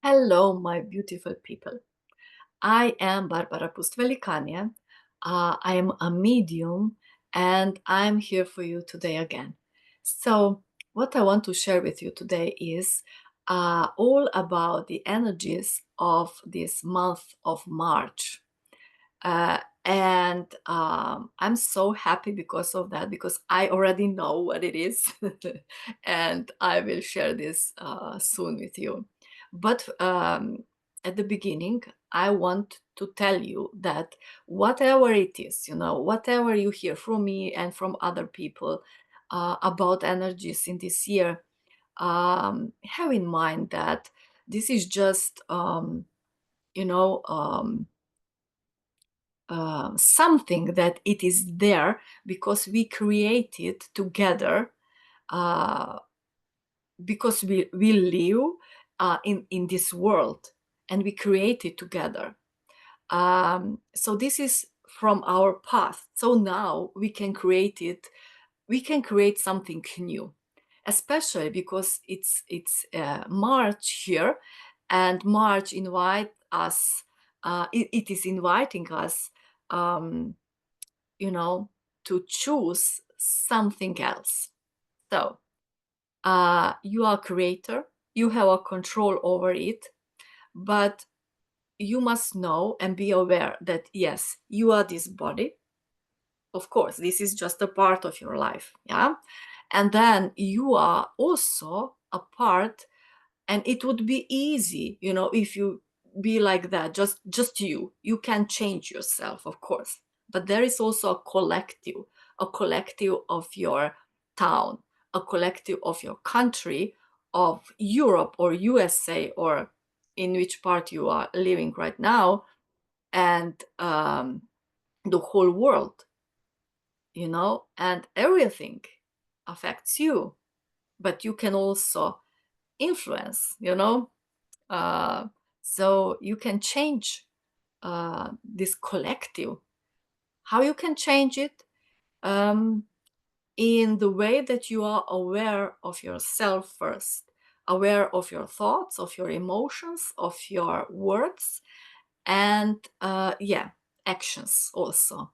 Hello, my beautiful people. I am Barbara Pustvelikania. I am a medium and I'm here for you today again. So, what I want to share with you today is all about the energies of this month of March. And I'm so happy because of that, because I already know what it is, and I will share this soon with you. But at the beginning, I want to tell you that whatever it is, whatever you hear from me and from other people about energies in this year, have in mind that this is just, you know, um, something that it is there because we create it together, uh, because we live in this world and we create it together. So this is from our past. So now we can create something new, especially because it's March here, and March invite us. It is inviting us, um, you know, to choose something else. So you are creator, you have a control over it, but you must know and be aware that yes, you are this body. Of course, this is just a part of your life, yeah. And then you are also a part, and it would be easy, if you be like that, just you can change yourself, of course, but there is also a collective of your town, a collective of your country, of Europe or USA, or in which part you are living right now, and the whole world, and everything affects you, but you can also influence, uh, so you can change this collective. How you can change it? Um, in the way that you are aware of yourself first, aware of your thoughts, of your emotions, of your words, and yeah, actions also.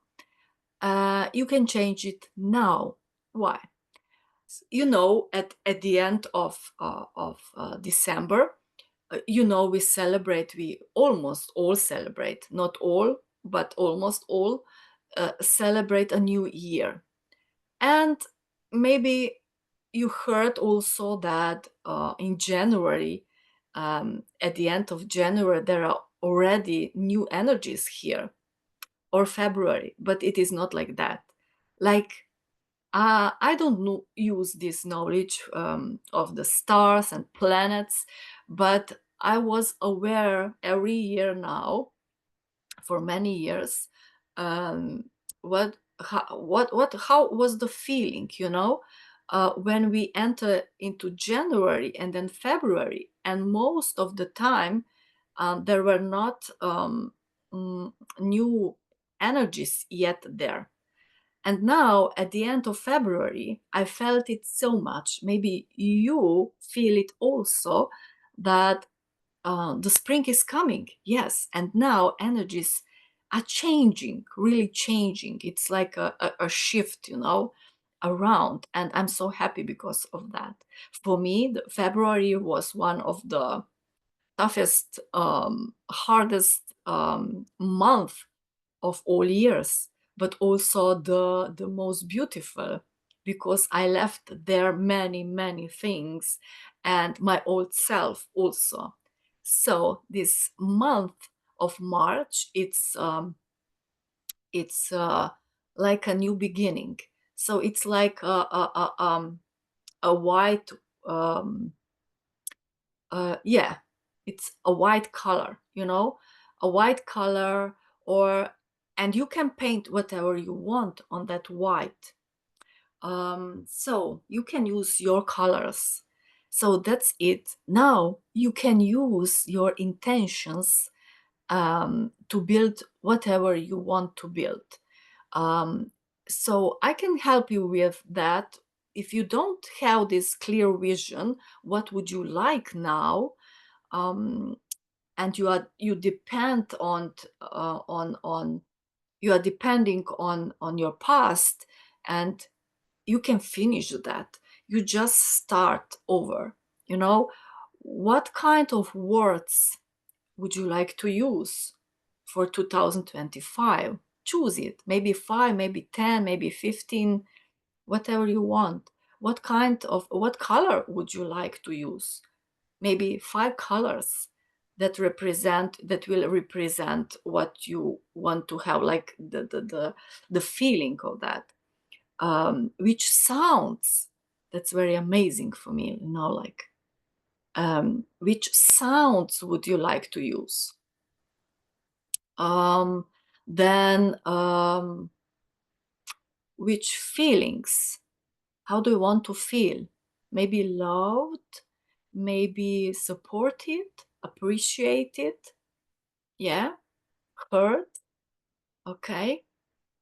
You can change it now. Why? At the end of December, we almost all celebrate, not all, but almost all celebrate a new year. And maybe you heard also that in January, at the end of January, there are already new energies here, or February, but it is not like that. Like, I don't use this knowledge of the stars and planets, but I was aware every year now, for many years, um, how was the feeling, when we enter into January and then February, and most of the time there were not new energies yet there. And now, at the end of February, I felt it so much. Maybe you feel it also, that the spring is coming. Yes. And now energies are changing, really changing. It's like a shift, around. And I'm so happy because of that. For me, February was one of the toughest, hardest month of all years, but also the most beautiful, because I left there many, many things, and my old self also. So this month of March, it's like a new beginning. So it's like a white, um, yeah, it's a white color, a white color, or and you can paint whatever you want on that white. So you can use your colors. So that's it. Now you can use your intentions to build whatever you want to build. Um, so I can help you with that. If you don't have this clear vision, what would you like now? and you depend on you are depending on your past, and you can finish that. You just start over. You know, what kind of words would you like to use for 2025? Choose it. Maybe 5, maybe 10, maybe 15, whatever you want. What color would you like to use? Maybe 5 colors that will represent what you want to have, like the feeling of that. Which sounds, that's very amazing for me, you know, like which sounds would you like to use? um, then which feelings, how do you want to feel? Maybe loved, maybe supported, appreciated, yeah, heard. Okay,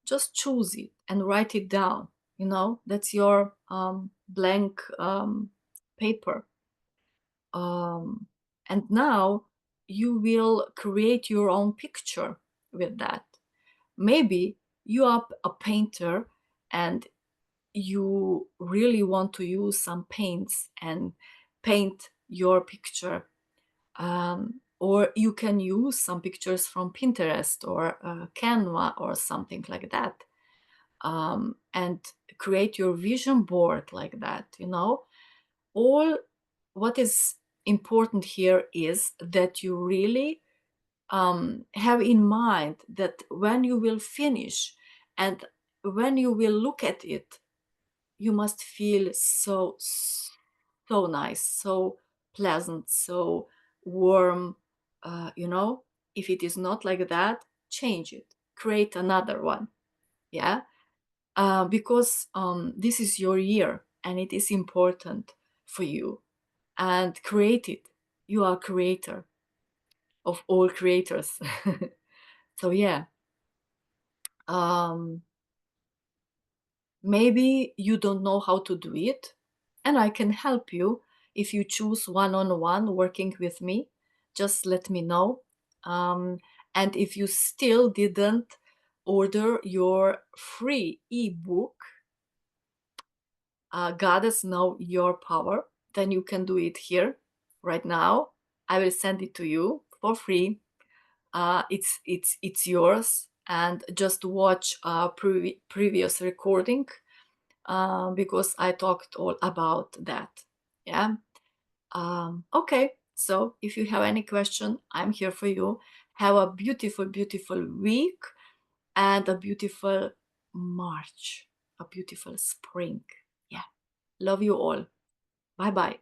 just choose it and write it down. You know, that's your blank paper. um, and now you will create your own picture with that. Maybe you are a painter and you really want to use some paints and paint your picture. Or you can use some pictures from Pinterest or Canva or something like that, and create your vision board like that. You know, all what is important here is that you really have in mind that when you will finish and when you will look at it, you must feel so nice, so pleasant, so warm. You know, if it is not like that, change it, create another one. Yeah, because this is your year and it is important for you, and create it. You are creator of all creators. So yeah, um, maybe you don't know how to do it, and I can help you. If you choose one-on-one working with me, just let me know. Um, and if you still didn't order your free ebook, Goddess Know Your Power, then you can do it here right now. I will send it to you for free. It's yours, and just watch previous recording, because I talked all about that. Yeah. Okay. So if you have any question, I'm here for you. Have a beautiful, beautiful week and a beautiful March, a beautiful spring. Yeah. Love you all. Bye bye.